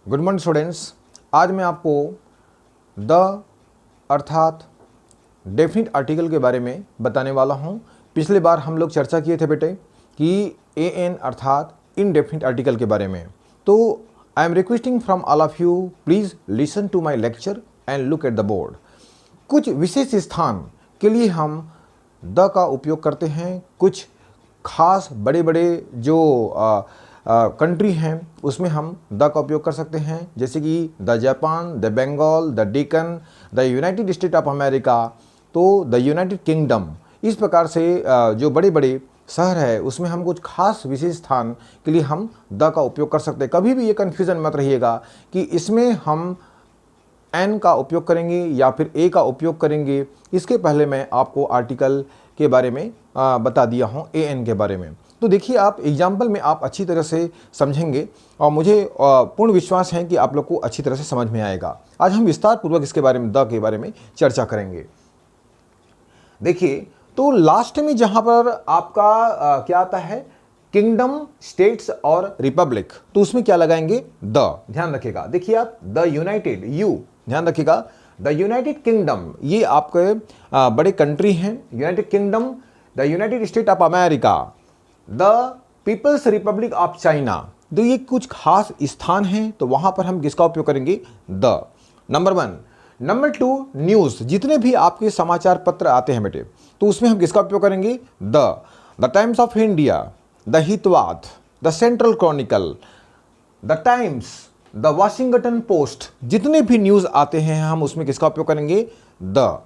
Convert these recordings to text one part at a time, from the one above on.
Good morning students. आज मैं आपको द अर्थात डेफिनिट आर्टिकल के बारे में बताने वाला हूं। पिछले बार हम लोग चर्चा किए थे बेटे कि ए एन अर्थात इनडेफिनिट आर्टिकल के बारे में। तो I am requesting from all of you, please listen to my lecture and look at the board. कुछ विशेष स्थान के लिए हम द का उपयोग करते हैं। कुछ खास बड़े बड़े जो कंट्री हैं उसमें हम द का उपयोग कर सकते हैं, जैसे कि the Japan, the Bengal, the Deccan, the United State of America, तो द यूनाइटेड किंगडम। इस प्रकार से जो बड़े बड़े शहर है उसमें हम कुछ खास विशेष स्थान के लिए हम द का उपयोग कर सकते हैं। कभी भी ये कन्फ्यूज़न मत रहिएगा कि इसमें हम एन का उपयोग करेंगे या फिर ए का उपयोग करेंगे। इसके पहले मैं आपको आर्टिकल के बारे में बता दिया हूँ, ए एन के बारे में। तो देखिए, आप एग्जाम्पल में आप अच्छी तरह से समझेंगे और मुझे पूर्ण विश्वास है कि आप लोग को अच्छी तरह से समझ में आएगा। आज हम विस्तार पूर्वक इसके बारे में, द के बारे में चर्चा करेंगे। देखिए, तो लास्ट में जहाँ पर आपका क्या आता है, किंगडम, स्टेट्स और रिपब्लिक, तो उसमें क्या लगाएंगे, द। ध्यान रखिएगा। देखिए आप, द यूनाइटेड, यू, ध्यान रखिएगा, द यूनाइटेड किंगडम, ये आपके बड़े कंट्री हैं। United Kingdom, the United State of America, the People's Republic of China. तो ये कुछ खास स्थान हैं, तो वहां पर हम किसका उपयोग करेंगे, द। नंबर 1। नंबर 2, न्यूज़, जितने भी आपके समाचार पत्र आते हैं बेटे, तो उसमें हम किसका उपयोग करेंगे, the Times of India, the Hitavada, the Central Chronicle, the Times, the Washington Post, जितने भी न्यूज़ आते हैं हम उसमें किसका उपयोग करेंगे, द।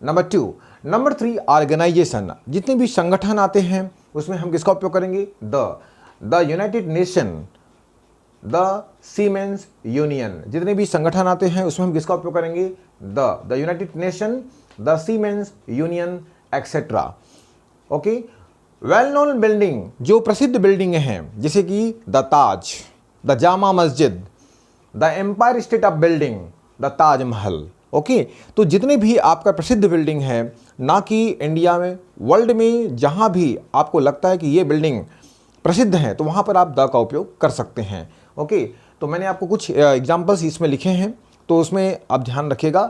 नंबर 2। नंबर 3, ऑर्गेनाइजेशन, जितने भी संगठन आते हैं उसमें हम किसका उपयोग करेंगे, the United nation, the siemens union, जितने भी संगठन आते हैं उसमें हम किसका उपयोग करेंगे, the United nation, the siemens union etcetera. Okay. Well known building, जो प्रसिद्ध बिल्डिंग हैं, जैसे कि the Taj, the Jama Masjid, the Empire State of Building, the Taj Mahal. Okay. तो जितने भी आपका प्रसिद्ध बिल्डिंग है, ना कि इंडिया में, वर्ल्ड में जहाँ भी आपको लगता है कि ये बिल्डिंग प्रसिद्ध है, तो वहाँ पर आप द का उपयोग कर सकते हैं। ओके। तो मैंने आपको कुछ एग्जाम्पल्स इसमें लिखे हैं, तो उसमें आप ध्यान रखिएगा।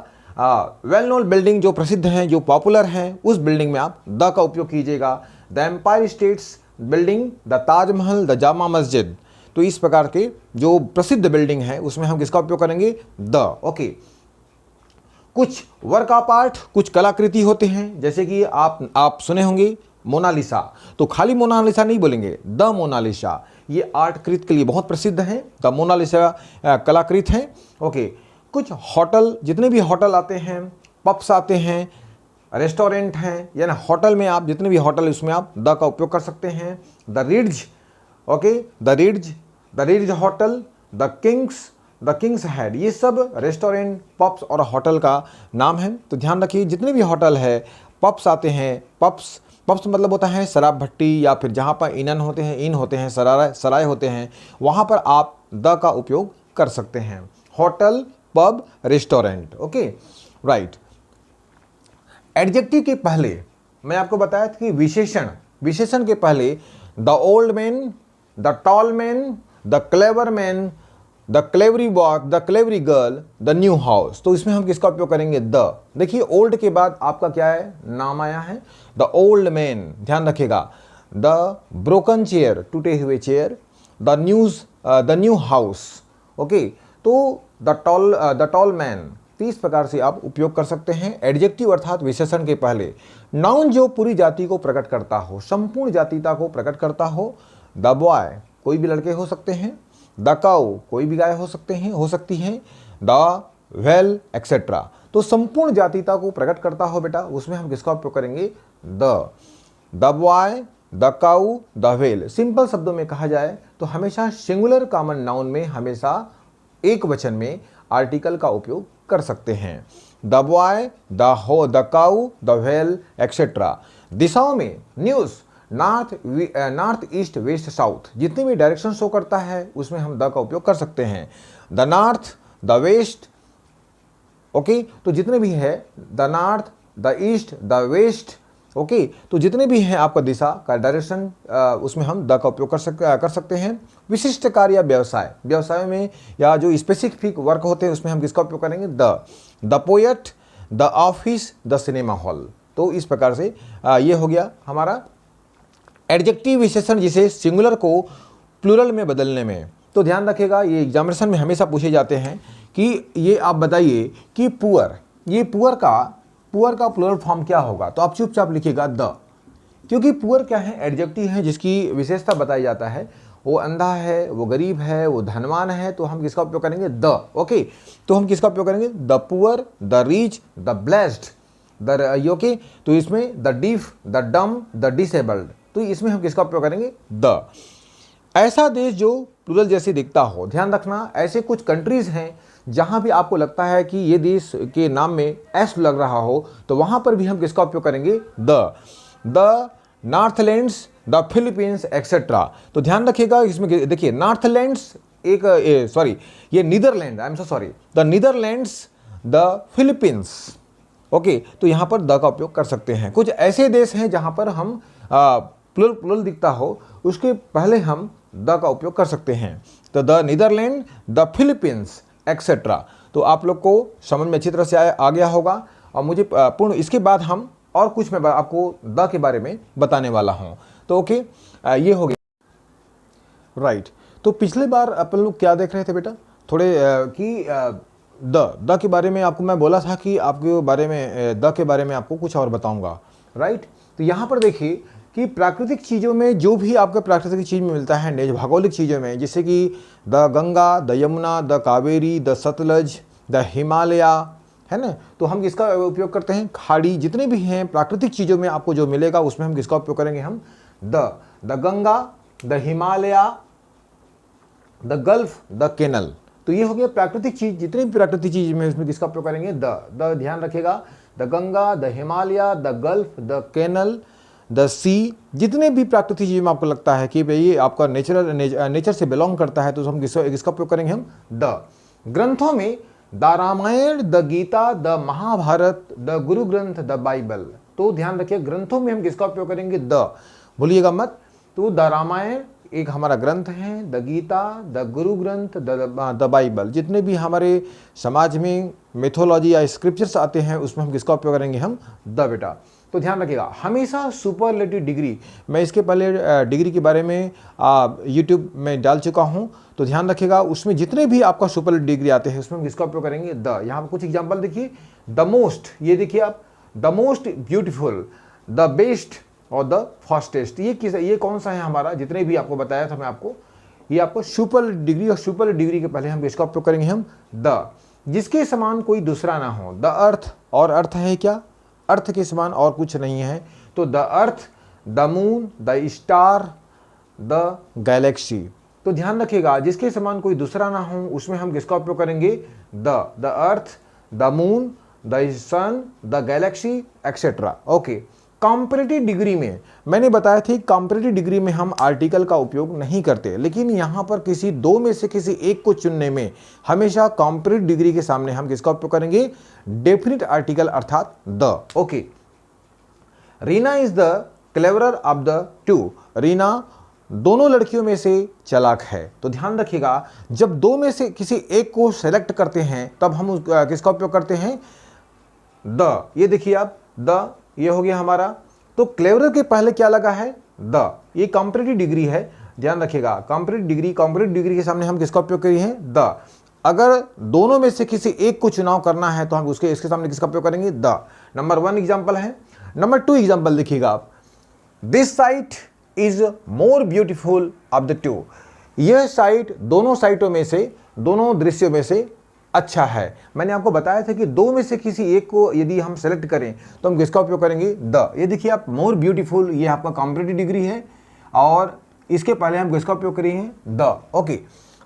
वेल नोन बिल्डिंग जो प्रसिद्ध हैं, जो पॉपुलर हैं, उस बिल्डिंग में आप द का उपयोग कीजिएगा। The Empire States Building, the Taj Mahal, the Jama Masjid. तो इस प्रकार के जो प्रसिद्ध बिल्डिंग है उसमें हम किसका उपयोग करेंगे, द। ओके। कुछ वर्क ऑफ आर्ट, कुछ कलाकृति होते हैं, जैसे कि आप सुने होंगे मोनालिसा, तो खाली मोनालिसा नहीं बोलेंगे, द मोनालिसा। ये आर्ट कृत के लिए बहुत प्रसिद्ध है, द मोनालिसा कलाकृत है। ओके। कुछ होटल, जितने भी होटल आते हैं, पब्स आते हैं, रेस्टोरेंट हैं, यानी होटल में आप जितने भी होटल उसमें आप द का उपयोग कर सकते हैं। The Ridge, okay, the Ridge Hotel, the King's Head, ये सब रेस्टोरेंट, पब्स और होटल का नाम है। तो ध्यान रखिए, जितने भी होटल है, पब्स आते हैं, पब्स मतलब होता है शराब भट्टी, या फिर जहाँ पर इन होते हैं, सराय होते हैं, वहाँ पर आप द का उपयोग कर सकते हैं। Hotel, pub, restaurant. Okay, right. Adjective के पहले मैं आपको बताया था कि विशेषण के पहले the old man, the tall man, the clever man, the clever boy, the clever girl, the new house. तो इसमें हम किसका उपयोग करेंगे, द। देखिए, ओल्ड के बाद आपका क्या है, नाम आया है, द ओल्ड मैन, ध्यान रखिएगा। द ब्रोकन चेयर, टूटे हुए chair, the new house. Okay. तो द टॉल मैन। तो इस प्रकार से आप उपयोग कर सकते हैं एडजेक्टिव अर्थात विशेषण के पहले। नाउन जो पूरी जाति को प्रकट करता हो, संपूर्ण जातीयता को प्रकट करता हो, द बॉय, कोई भी लड़के हो सकते हैं, द काउ, कोई भी गाय हो सकती हैं, द वेल एक्सेट्रा। तो संपूर्ण जातीयता को प्रकट करता हो बेटा, उसमें हम किसका उपयोग करेंगे, the boy, the cow, the well. Simple शब्दों में कहा जाए तो हमेशा सिंगुलर कॉमन नाउन में हमेशा एक वचन में आर्टिकल का उपयोग कर सकते हैं। The boy, the cow, the well etcetera. दिशाओं में news, north, east, west, south, जितने भी डायरेक्शन शो करता है उसमें हम द का उपयोग कर सकते हैं। The north, the west. Okay. तो जितने भी है, the north, the east, the west, okay, तो जितने भी हैं आपका दिशा का डायरेक्शन, उसमें हम द का उपयोग कर सकते हैं। विशिष्ट कार्य या व्यवसाय में या जो स्पेसिफिक वर्क होते हैं उसमें हम किसका उपयोग करेंगे? The poet, the office, the cinema hall. तो इस प्रकार से ये हो गया हमारा एडजेक्टिव विशेषण जिसे सिंगुलर को प्लूरल में बदलने में। तो ध्यान रखिएगा, ये एग्जामिनेशन में हमेशा पूछे जाते हैं कि ये आप बताइए कि पुअर, ये पुअर का प्लूरल फॉर्म क्या होगा? तो आप चुपचाप लिखिएगा द, क्योंकि पुअर क्या है? एडजेक्टिव है जिसकी विशेषता बताई जाता है। वो अंधा है, वो गरीब है, वो धनवान है, तो हम किसका उपयोग करेंगे? द। ओके, तो हम किसका उपयोग करेंगे? The poor, the rich, the blessed, okay, तो इसमें द डीफ, द डम, द डिसेबल्ड, तो इसमें हम किसका उपयोग करेंगे? द। ऐसा देश जो प्लूरल जैसे दिखता हो, ध्यान रखना, ऐसे कुछ कंट्रीज हैं जहां भी आपको लगता है कि ये देश के नाम में एस लग रहा हो, तो वहां पर भी हम किसका उपयोग करेंगे? The Northlands, the Philippines etcetera. तो ध्यान रखिएगा, इसमें देखिए नॉर्थलैंड्स ये Netherland, I am so sorry, the Netherlands, the Philippines. Okay, तो यहां पर द का उपयोग कर सकते हैं। कुछ ऐसे देश हैं जहां पर हम प्लूरल दिखता हो, उसके पहले हम द का उपयोग कर सकते हैं। तो the Netherland, the Philippines etcetera. तो आप लोग को समझ में अच्छी तरह से आ गया होगा। और मुझे पूर्ण इसके बाद हम और कुछ मैं आपको द के बारे में बताने वाला हूं। तो ओके, ये हो गया राइट। तो पिछले बार अपन लोग क्या देख रहे थे बेटा? थोड़े कि द के बारे में आपको मैं बोला था कि आपके बारे में द के बारे में आपको कुछ और बताऊंगा, राइट। तो यहाँ पर देखिए कि प्राकृतिक चीज़ों में जो भी आपको प्राकृतिक चीज़ में मिलता है, भौगोलिक चीज़ों में, जैसे कि the Ganga, the Yamuna, the Kaveri, the Sutlej, the Himalaya, है ना, तो हम किसका उपयोग करते हैं? खाड़ी। जितने भी हैं प्राकृतिक चीज़ों में आपको जो मिलेगा उसमें हम किसका उपयोग करेंगे? हम the Ganga, the Himalaya, the gulf, the canal. तो ये हो गया प्राकृतिक चीज। जितने भी प्राकृतिक चीज में उसमें किसका उपयोग करेंगे? द ध्यान रखिएगा, the Ganga, the Himalaya, the gulf, the canal, the sea. जितने भी प्राकृतिक चीज में आपको लगता है कि भाई ये आपका नेचर से बिलोंग करता है, तो हम किसका उपयोग करेंगे? हम द। ग्रंथों में the Ramayana, the Gita, the Mahabharata, the Guru Granth, the Bible. तो ध्यान रखिए, ग्रंथों में हम किसका उपयोग करेंगे? द, भूलिएगा मत। तो द रामायण एक हमारा ग्रंथ है, the Gita, the Guru Granth, the Bible. जितने भी हमारे समाज में मिथोलॉजी या स्क्रिप्चर्स आते हैं उसमें हम किसका उपयोग करेंगे? हम द बेटा। तो ध्यान रखिएगा, हमेशा सुपरलेटिव डिग्री, मैं इसके पहले डिग्री के बारे में यूट्यूब में डाल चुका हूं, तो ध्यान रखिएगा उसमें जितने भी आपका सुपरलेटिव डिग्री आते हैं उसमें हम किसका उपयोग करेंगे? द। यहाँ पर कुछ एग्जाम्पल देखिए, द मोस्ट, ये देखिए आप, the most beautiful, the best और द फास्टेस्ट। ये कौन सा है हमारा? जितने भी आपको बताया था मैं आपको, ये आपको सुपर डिग्री, और सुपर डिग्री के पहले हम किसका उपयोग करेंगे? हम द। जिसके समान कोई दूसरा ना हो, द अर्थ, और अर्थ है क्या? अर्थ के समान और कुछ नहीं है, तो the earth, the moon, the star, the Galaxy. तो ध्यान रखिएगा, जिसके समान कोई दूसरा ना हो उसमें हम किसका उपयोग करेंगे? The earth, the moon, the sun, the galaxy etcetera. Okay, comparative degree में मैंने बताया थी, कॉम्परेटिव डिग्री में हम आर्टिकल का उपयोग नहीं करते, लेकिन यहां पर किसी दो में से किसी एक को चुनने में हमेशा कॉम्परेटिव डिग्री के सामने हम किसका उपयोग करेंगे? डेफिनिट आर्टिकल अर्थात the. Okay, Reena is the cleverer of the two. Reena दोनों लड़कियों में से चालाक है। तो ध्यान रखिएगा, जब दो में से किसी एक को सेलेक्ट करते हैं तब हम किसका उपयोग करते हैं? द। ये देखिए आप, द, ये हो गया हमारा। तो क्लेवरर के पहले क्या लगा है? द। ये कॉम्परेटिव डिग्री है, ध्यान रखिएगा, कॉम्परेटिव डिग्री के सामने हम किसका उपयोग करिए हैं? द। अगर दोनों में से किसी एक को चुनाव करना है तो हम इसके सामने किसका उपयोग करेंगे? द। नंबर 1 एग्जाम्पल है। नंबर 2 एग्जाम्पल देखिएगा आप, this site is more beautiful of the two. यह साइट दोनों साइटों में से, दोनों दृश्यों में से अच्छा है। मैंने आपको बताया था कि दो में से किसी एक को यदि हम सेलेक्ट करें तो हम किसका उपयोग करेंगे? द। ये देखिए आप, मोर ब्यूटीफुल, ये आपका कॉम्परेटिव डिग्री है, और इसके पहले हम किसका उपयोग करेंगे? द। ओके,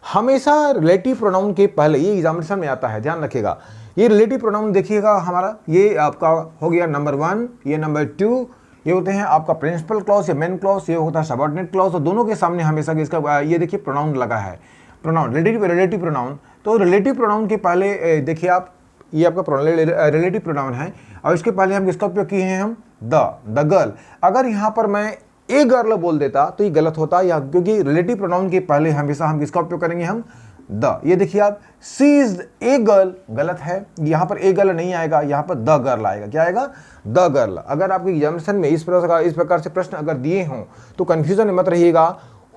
हमेशा रिलेटिव प्रोनाउन के पहले, ये एग्जामिनेशन में आता है, ध्यान रखिएगा, ये रिलेटिव प्रोनाउन देखिएगा हमारा, ये आपका हो गया नंबर 1, ये नंबर 2, ये होते हैं आपका प्रिंसिपल क्लॉज या मेन क्लॉज, ये होता है सबऑर्डिनेट क्लॉज, और दोनों के सामने हमेशा किसका, ये देखिए प्रोनाउन लगा है, प्रोनाउन, रिलेटिव प्रोनाउन। तो रिलेटिव प्रोनाउन के पहले देखिए आप, ये आपका रिलेटिव प्रोनाउन है, और इसके पहले हम किसका उपयोग किए हैं, हम द गर्ल। अगर यहाँ पर मैं ए गर्ल बोल देता तो ये गलत होता, या क्योंकि रिलेटिव प्रोनाउन के पहले हमेशा हम किसका उपयोग करेंगे, हम द। ये देखिए आप, सी इज ए गर्ल गलत है, यहाँ पर ए गर्ल नहीं आएगा, यहाँ पर द गर्ल आएगा। क्या आएगा, द गर्ल। अगर आपके एग्जामिनेशन में इस प्रकार से प्रश्न अगर दिए हों तो कंफ्यूजन में मत रहिएगा।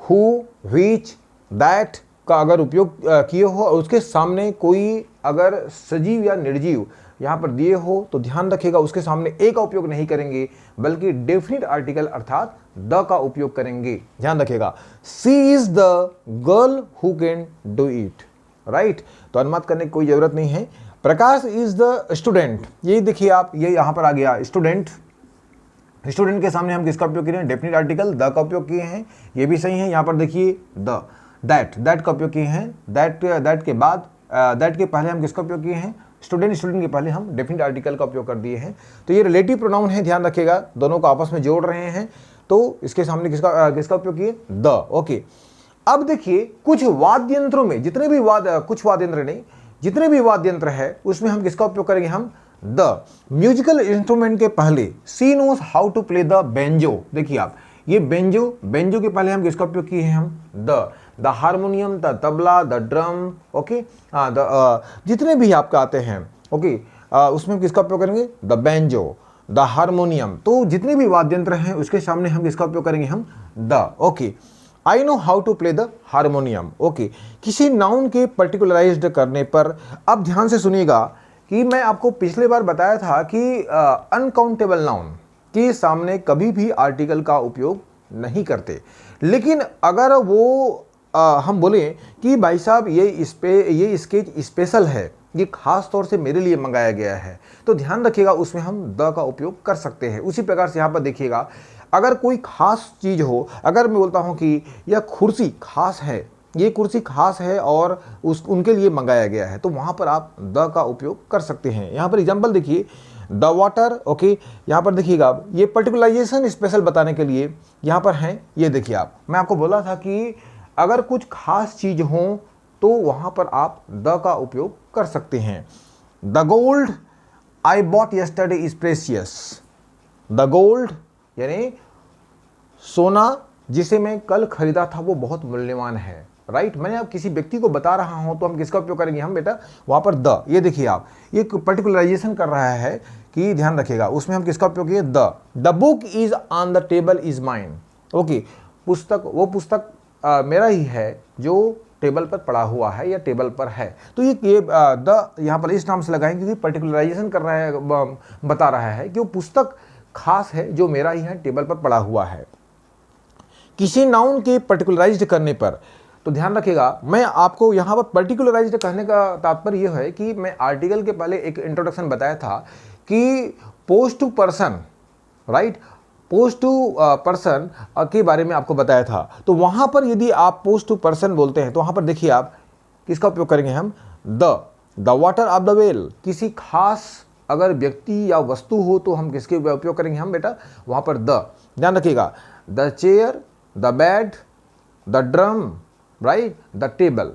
हु, व्हिच, दैट का अगर उपयोग किए हो और उसके सामने कोई अगर सजीव या निर्जीव यहाँ पर दिए हो तो ध्यान रखिएगा, उसके सामने ए का उपयोग नहीं करेंगे बल्कि डेफिनिट आर्टिकल अर्थात द का उपयोग करेंगे। ध्यान रखिएगा, she is the girl who can do it, right. तो अनुवाद करने की कोई जरूरत नहीं है। प्रकाश इज द स्टूडेंट, ये देखिए आप, ये यहाँ पर आ गया स्टूडेंट। स्टूडेंट के सामने हम किसका उपयोग किए हैं, डेफिनिट आर्टिकल द का उपयोग किए हैं, ये भी सही है। यहाँ पर देखिए द, दैट का उपयोग किए हैं, दैट के बाद दैट के पहले हम किसका उपयोग किए हैं, स्टूडेंट के पहले हम डेफिनिट आर्टिकल का उपयोग कर दिए हैं। तो ये रिलेटिव प्रोनाउन है, ध्यान रखिएगा, दोनों को आपस में जोड़ रहे हैं तो इसके सामने किसका उपयोग किए, द। ओके, अब देखिए कुछ वाद्य यंत्रों में जितने भी जितने भी वाद्य यंत्र है उसमें हम किसका उपयोग करेंगे, हम द। म्यूजिकल इंस्ट्रूमेंट के पहले she knows how to play the banjo. देखिए आप, ये बेंजो के पहले हम किसका उपयोग किए हैं, हम the harmonium, the tabla, the drum, okay, जितने भी आपका आते हैं, ओके, उसमें किसका उपयोग करेंगे, द बेंजो, द हारमोनियम। तो जितने भी वाद्य यंत्र हैं उसके सामने हम किसका उपयोग करेंगे, हम the. Okay, I know how to play the harmonium. Okay, किसी नाउन के पर्टिकुलराइज्ड करने पर, अब ध्यान से सुनिएगा कि मैं आपको पिछले बार बताया था कि अनकाउंटेबल नाउन के सामने कभी भी आर्टिकल का उपयोग नहीं करते, लेकिन अगर वो हम बोले कि भाई साहब ये स्केच स्पेशल है, ये खास तौर से मेरे लिए मंगाया गया है, तो ध्यान रखिएगा उसमें हम द का उपयोग कर सकते हैं। उसी प्रकार से यहाँ पर देखिएगा, अगर कोई खास चीज़ हो, अगर मैं बोलता हूँ कि यह कुर्सी खास है, ये कुर्सी खास है और उनके लिए मंगाया गया है, तो वहाँ पर आप द का उपयोग कर सकते हैं। यहाँ पर एग्जाम्पल देखिए, द वाटर। ओके, यहाँ पर देखिएगा, ये पर्टिकुलराइजेशन स्पेशल बताने के लिए यहाँ पर हैं। ये देखिए आप, मैं आपको बोला था कि अगर कुछ खास चीज़ हो तो वहाँ पर आप द का उपयोग कर सकते हैं। The gold I bought yesterday is precious. The gold यानी सोना जिसे मैं कल खरीदा था वो बहुत मूल्यवान है, राइट। मैंने अब किसी व्यक्ति को बता रहा हूं तो हम किसका उपयोग करेंगे, हम बेटा वहां पर द। ये देखिए आप, ये पर्टिकुलराइजेशन कर रहा है कि ध्यान रखिएगा, उसमें हम किसका उपयोग किए, the book is on the table is mine. Okay, वो पुस्तक मेरा ही है जो टेबल पर पड़ा हुआ है या टेबल पर है। तो ये द यहाँ पर इस नाम से लगाएंगे क्योंकि पर्टिकुलराइजेशन कर रहा है, बता रहा है कि वो पुस्तक खास है जो मेरा ही है, टेबल पर पड़ा हुआ है। किसी नाउन के पर्टिकुलराइज्ड करने पर, तो ध्यान रखिएगा, मैं आपको यहाँ पर पर्टिकुलराइज्ड कहने का तात्पर्य यह है कि मैं आर्टिकल के पहले एक इंट्रोडक्शन बताया था कि post to person, right, post to person के बारे में आपको बताया था। तो वहाँ पर यदि आप पोस्ट टू पर्सन बोलते हैं तो वहाँ पर देखिए आप किसका उपयोग करेंगे, हम the water of the well. किसी खास अगर व्यक्ति या वस्तु हो तो हम किसके उपयोग करेंगे, हम बेटा वहाँ पर द। ध्यान रखिएगा, the chair, the bed, the drum, right, the table,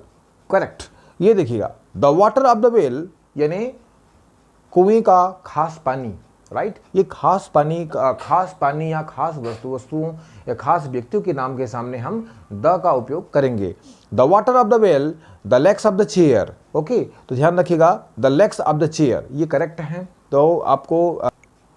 correct. ये देखिएगा, the water of the well यानी कुएं का खास पानी, राइट। ये खास पानी या खास वस्तुओं या खास व्यक्तियों के नाम के सामने हम द का उपयोग करेंगे। The water of the well, the legs of the chair. Okay, तो ध्यान रखिएगा, the legs of the chair ये करेक्ट है। तो आपको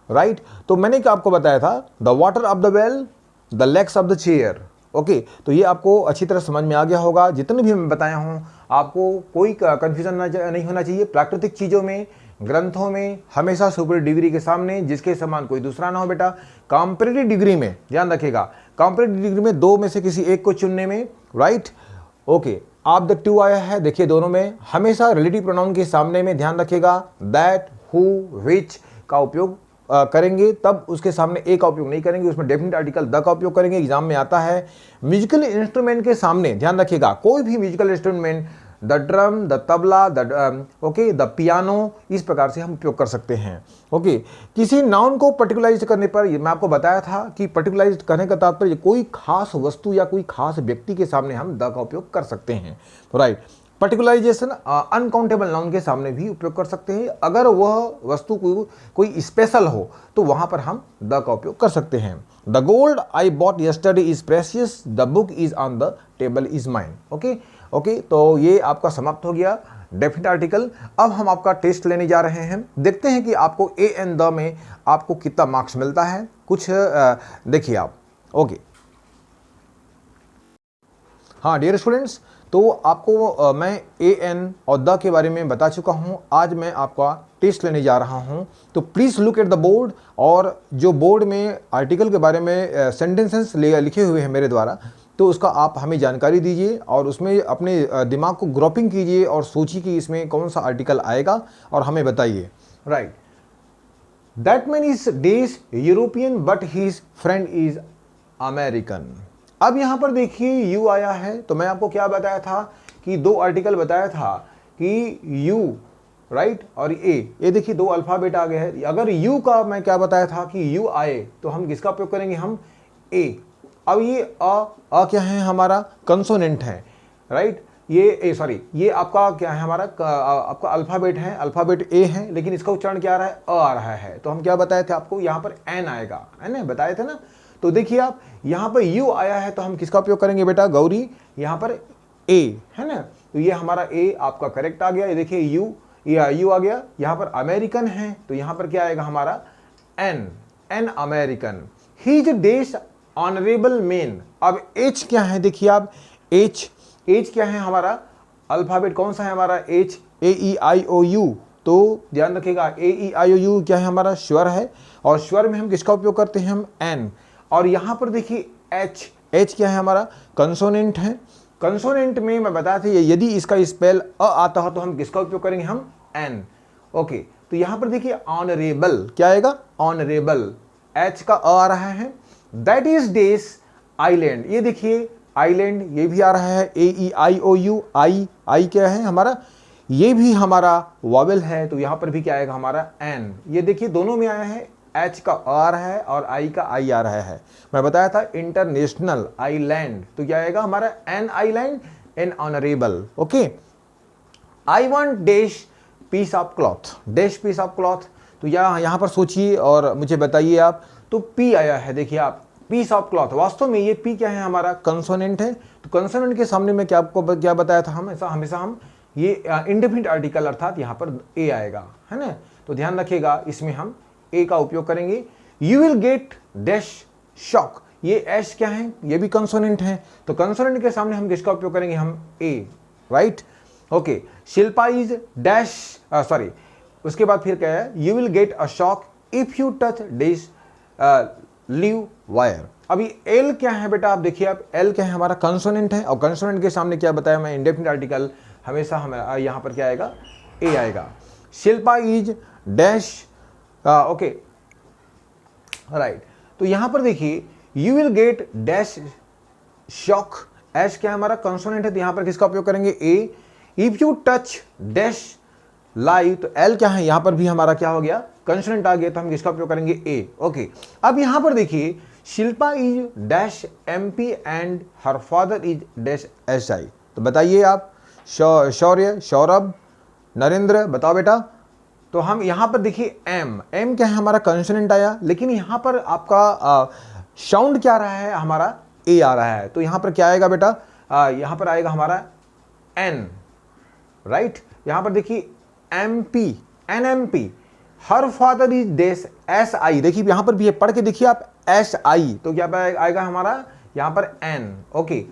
राइट, तो मैंने क्या आपको बताया था, the water of the well, the legs of the chair. Okay, तो ये आपको अच्छी तरह समझ में आ गया होगा। जितने भी मैं बताया हूँ आपको कोई कन्फ्यूजन नहीं होना चाहिए। प्राकृतिक चीज़ों में, ग्रंथों में हमेशा सुपर डिग्री के सामने जिसके समान कोई दूसरा ना हो बेटा। कॉम्परेटिव डिग्री में ध्यान रखिएगा, कॉम्परेटिव डिग्री में दो में से किसी एक को चुनने में, राइट। ओके, आप द टू आया है, देखिए दोनों में हमेशा रिलेटिव प्रोनाउन के सामने में ध्यान रखिएगा दैट, हु, व्हिच का उपयोग करेंगे, तब उसके सामने ए का उपयोग नहीं करेंगे, उसमें डेफिनेट आर्टिकल द का उपयोग करेंगे। एग्जाम में आता है म्यूजिकल इंस्ट्रूमेंट के सामने ध्यान रखिएगा, कोई भी musical instrument, the drum, the tabla, the piano, इस प्रकार से हम उपयोग कर सकते हैं। ओके, किसी नाउन को पर्टिकुलराइज करने पर मैं आपको बताया था कि पर्टिकुलराइज करने का तात्पर्य कोई खास वस्तु या कोई खास व्यक्ति के सामने हम द का उपयोग कर सकते हैं, राइट। पर्टिकुलराइजेशन अनकाउंटेबल नाउन के सामने भी उपयोग कर सकते हैं। अगर वह वस्तु कोई स्पेशल हो तो वहां पर हम द का उपयोग कर सकते हैं। The gold I bought yesterday is precious, the book is on the table is mine. Okay, तो ये आपका समाप्त हो गया डेफिनेट आर्टिकल। अब हम आपका टेस्ट लेने जा रहे हैं, देखते हैं कि आपको ए एंड द में आपको कितना मार्क्स मिलता है। कुछ देखिए आप। ओके, हाँ डियर स्टूडेंट्स, तो आपको मैं ए एन और द के बारे में बता चुका हूँ। आज मैं आपका टेस्ट लेने जा रहा हूँ, तो please look at the board, और जो बोर्ड में आर्टिकल के बारे में सेंटेंसेस लिखे हुए हैं मेरे द्वारा, तो उसका आप हमें जानकारी दीजिए और उसमें अपने दिमाग को ग्रुपिंग कीजिए और सोचिए कि इसमें कौन सा आर्टिकल आएगा और हमें बताइए। Right, that man is dash European but his friend is American. अब यहां पर देखिए यू आया है, तो मैं आपको क्या बताया था कि दो आर्टिकल बताया था कि यू, राइट, और ए देखिए दो अल्फाबेट आ गए हैं। अगर यू का मैं क्या बताया था कि यू आए तो हम किसका उपयोग करेंगे, हम ए। अब ये अ क्या है, हमारा कंसोनेंट है, राइट। ये आपका क्या है, हमारा आपका अल्फाबेट है, अल्फाबेट ए है, लेकिन इसका उच्चारण क्या आ रहा है, अ आ रहा है। तो हम क्या बताए थे आपको, यहाँ पर एन आएगा, है ना, बताए थे ना। तो देखिए आप यहाँ पर यू आया है तो हम किसका उपयोग करेंगे बेटा, गौरी, यहाँ पर ए, है ना। तो ये हमारा ए आपका करेक्ट आ गया। ये देखिए यू आ गया। यहाँ पर अमेरिकन है तो यहाँ पर क्या आएगा हमारा an American. His dash honourable man. अब एच क्या है, देखिए आप एच क्या है हमारा, अल्फाबेट कौन सा है हमारा, एच, AEIOU। तो ध्यान रखिएगा AEIOU क्या है हमारा, स्वर है, और स्वर में हम किसका उपयोग करते हैं, हम एन। और यहां पर देखिए एच क्या है हमारा, कंसोनेंट है। कंसोनेंट में मैं बताया था यदि इसका स्पेल अ आता हो तो हम किसका उपयोग करेंगे, हम एन। ओके, तो यहां पर देखिए ऑनरेबल क्या आएगा, ऑनरेबल, एच का अ आ रहा है। दैट इज डेस आइलैंड, ये देखिए आइलैंड, ये भी आ रहा है AEIOU, आई क्या है हमारा, ये भी हमारा वॉवेल है, तो यहां पर भी क्या आएगा हमारा एन। ये देखिए दोनों में आया है, एच का आ रहा है और आई का आई आ रहा है। मैं बताया था इंटरनेशनल आइलैंड, तो क्या आएगा हमारा an island, an honourable. Okay, I want dash piece of cloth, dash piece of cloth. तो यहाँ पर सोचिए और मुझे बताइए आप। तो पी आया है, देखिए आप पीस ऑफ क्लॉथ, वास्तव में ये पी क्या है हमारा, कंसोनेंट है। तो कंसोनेंट के सामने में आपको क्या बताया था, हम हमेशा हम ये इंडेफिनिट आर्टिकल अर्थात यहाँ पर ए आएगा, है ना। तो ध्यान रखिएगा इसमें हम ए का उपयोग करेंगे। You will get dash shock, ये एश क्या है, ये भी कंसोनेंट है, तो कंसोनेंट के सामने हम किसका उपयोग करेंगे, हम a, right. Okay, Shilpa is dash, sorry, उसके बाद फिर क्या है, you will get a shock if you touch dash live wire. अभी एल क्या है बेटा, आप देखिए आप एल क्या है हमारा, कंसोनेंट है, और कंसोनेंट के सामने क्या बताया मैं, इंडेफिनिट आर्टिकल, हमेशा हमें यहाँ पर क्या आएगा, ए आएगा। Shilpa is dash, okay, right. तो यहां पर देखिए you will get dash shock, एश क्या है हमारा, कंसोनेंट है, तो यहां पर किसका उपयोग करेंगे, a. If you touch dash live, तो एल क्या है, यहां पर भी हमारा क्या हो गया, कंसोनेंट आ गया, तो हम किसका उपयोग करेंगे, ए। ओके, अब यहां पर देखिए Shilpa is dash MP and her father is dash SI। तो बताइए आप, शौर्य, सौरभ, नरेंद्र, बताओ बेटा। तो हम यहां पर देखिए एम क्या है हमारा, कंसोनेंट आया, लेकिन यहां पर आपका साउंड क्या आ रहा है हमारा, ए आ रहा है। तो यहां पर क्या आएगा बेटा, यहां पर आएगा हमारा एन, राइट। यहां पर देखिए MP, NMP, her father is dash SI। देखिए यहां पर भी पढ़ के देखिए आप, SI, तो क्या आएगा हमारा यहां पर an. Okay,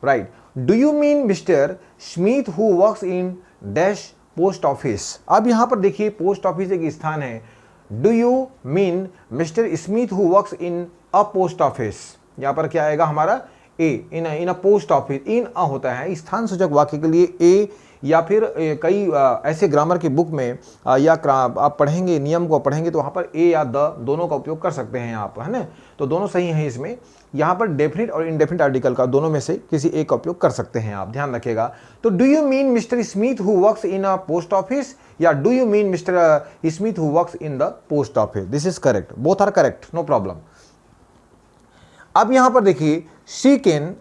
right. Do you mean mister Smith who works in dash post office. अब यहां पर देखिए पोस्ट ऑफिस एक स्थान है। Do you mean mister Smith who works in a post office, यहां पर क्या आएगा हमारा, ए, इन अ पोस्ट ऑफिस। इन अ होता है स्थान सूचक वाक्य के लिए ए, या फिर कई ऐसे ग्रामर की बुक में या आप पढ़ेंगे, नियम को पढ़ेंगे तो वहाँ पर ए या द दोनों का उपयोग कर सकते हैं आप, है ना। तो दोनों सही हैं इसमें, यहाँ पर डेफिनिट और इनडेफिनिट आर्टिकल का दोनों में से किसी एक का उपयोग कर सकते हैं आप, ध्यान रखिएगा। तो do you mean mister Smith who works in a post office, या do you mean mister Smith who works in the post office, this is correct, both are correct, no problem. अब यहाँ पर देखिए she can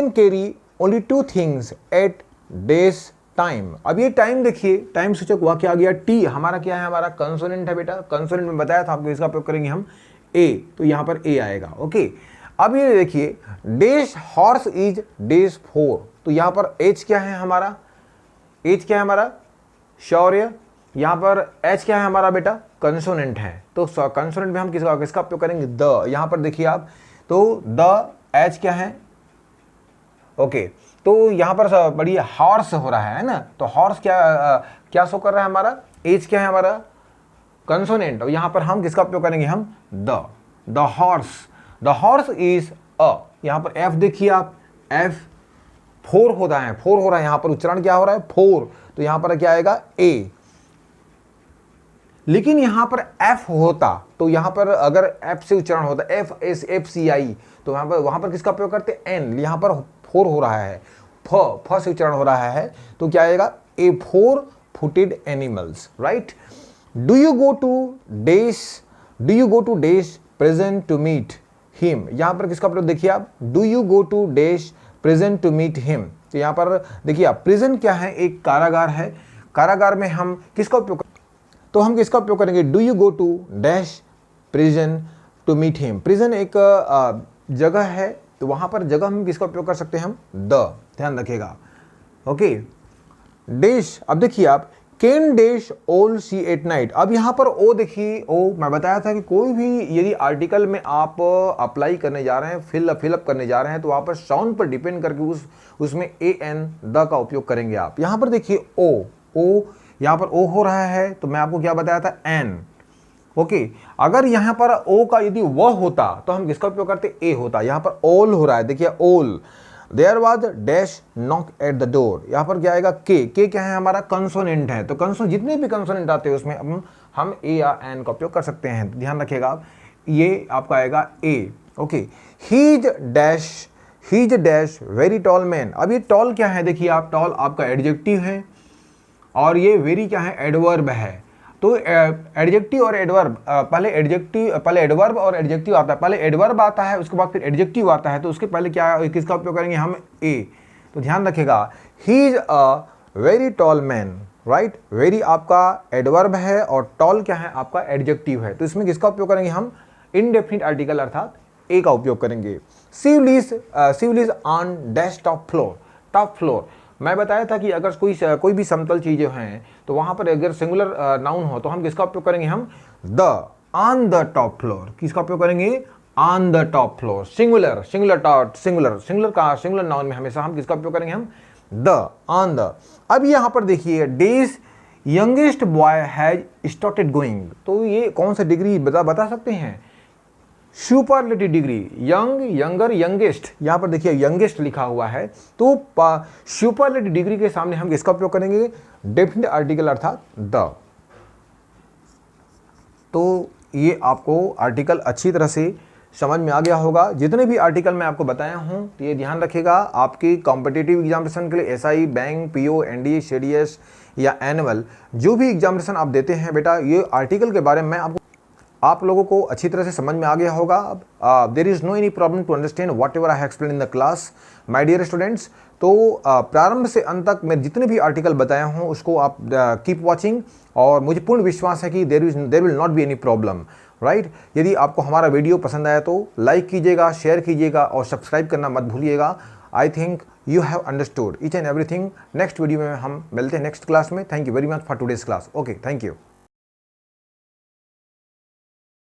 carry only 2 things at dash time. अब ये time देखिए, time सूचक वाक्य आ गया टी, हमारा क्या है, हमारा कंसोनेंट है बेटा। कंसोनेंट में बताया था आपको, इसका उपयोग करेंगे हम ए, तो यहाँ पर ए आएगा। ओके, अब ये देखिए डेज हॉर्स इज डेज 4, तो यहाँ पर एच क्या है हमारा, एच क्या है हमारा शौर्य, यहाँ पर एच क्या है हमारा बेटा कंसोनेंट है। तो कंसोनेंट में हम किसका उपयोग करेंगे, द। यहाँ पर देखिए आप, तो द एच क्या है, ओके, तो यहाँ पर बड़ी हॉर्स हो रहा है ना, तो हॉर्स क्या शो कर रहा है हमारा, एच क्या है हमारा कंसोनेंट, और यहाँ पर हम किसका उपयोग करेंगे, हम द हॉर्स इज अ। यहाँ पर एफ देखिए आप, एफ 4 होता है, 4 हो रहा है, यहाँ पर उच्चारण क्या हो रहा है 4, तो यहाँ पर क्या आएगा ए। लेकिन यहाँ पर एफ होता, तो यहाँ पर अगर एफ से उच्चारण होता एफ सी आई, तो वहाँ पर किसका उपयोग करते एन, यहाँ पर 4 हो रहा है, फ से उच्चारण हो रहा है, तो क्या आएगा a 4 footed animals, right. Do you go to dash present to meet him, यहाँ पर किसका प्रयोग देखिए आप, do you go to dash present to meet him, तो यहाँ पर देखिए आप प्रिजन क्या है, एक कारागार है, कारागार में हम किसका उपयोग, तो हम किसका उपयोग करेंगे, do you go to dash prison to meet him. Prison एक जगह है, तो वहां पर जगह हम किसका उपयोग कर सकते हैं, हम द, ध्यान रखिएगा। ओके, डैश, अब देखिए आप can dash all see at night. अब यहाँ पर ओ देखिए, ओ मैं बताया था कि कोई भी यदि आर्टिकल में आप अप्लाई करने जा रहे हैं, फिलअप करने जा रहे हैं, तो वहाँ पर साउंड पर डिपेंड करके उसमें ए एन द का उपयोग करेंगे आप। यहाँ पर देखिए ओ यहाँ पर ओ हो रहा है, तो मैं आपको क्या बताया था एन। ओके, अगर यहाँ पर ओ का यदि वह होता तो हम किसका उपयोग करते, ए होता। यहाँ पर ऑल हो रहा है, देखिए all. There was dash knock at the door, यहाँ पर क्या आएगा के क्या है हमारा कंसोनेंट है, तो जितने भी कंसोनेंट आते हैं उसमें हम ए या एन का उपयोग कर सकते हैं, ध्यान रखिएगा आप, ये आपका आएगा a. Okay, he is dash very tall man. अब ये टॉल क्या है, देखिए आप, टॉल आपका एडजेक्टिव है और ये वेरी क्या है, एडवर्ब है। तो एडजेक्टिव और एडवर्ब, पहले एडवर्ब और एडजेक्टिव आता है, पहले एडवर्ब आता है, उसके बाद फिर एडजेक्टिव आता है, तो उसके पहले क्या, किसका उपयोग करेंगे हम, ए। तो ध्यान रखिएगा, he is a very tall man, right. Very आपका एडवर्ब है और टॉल क्या है आपका एडजेक्टिव है, तो इसमें किसका उपयोग करेंगे हम, इनडेफिनिट आर्टिकल अर्थात ए का उपयोग करेंगे। She will is on dash top floor. मैं बताया था कि अगर कोई भी समतल चीजें हैं, तो वहां पर अगर सिंगुलर नाउन हो तो हम किसका उपयोग करेंगे, हम the, on the top floor. किसका उपयोग करेंगे, on the top floor. Singular noun में हमेशा हम किसका उपयोग करेंगे, हम द, ऑन द। अब यहां पर देखिए days youngest boy has started going, तो ये कौन सा डिग्री बता सकते हैं, superlative degree, young, younger, youngest, यहां पर देखिए यंगेस्ट लिखा हुआ है, तो सुपरलेटिव डिग्री के सामने हम किसका उपयोग करेंगे, डेफिनेट आर्टिकल अर्थात द। तो ये आपको आर्टिकल अच्छी तरह से समझ में आ गया होगा। जितने भी आर्टिकल मैं आपको बताया हूं, तो ये ध्यान रखिएगा, आपकी कॉम्पिटिटिव एग्जामिनेशन के लिए SI, bank, PO, NDA, CDS या एनुअल, जो भी एग्जामिनेशन आप देते हैं बेटा, ये आर्टिकल के बारे में आप लोगों को अच्छी तरह से समझ में आ गया होगा। There is no any problem to understand whatever I have explain in the class my dear students. तो प्रारंभ से अंत तक मैं जितने भी आर्टिकल बताया हूँ उसको आप कीप वॉचिंग, और मुझे पूर्ण विश्वास है कि there will not be any problem, right. यदि आपको हमारा वीडियो पसंद आया तो लाइक कीजिएगा, शेयर कीजिएगा और सब्सक्राइब करना मत भूलिएगा। I think you have understood each and everything. Next video में हम मिलते हैं नेक्स्ट क्लास में। Thank you very much for today's class. Okay, thank you.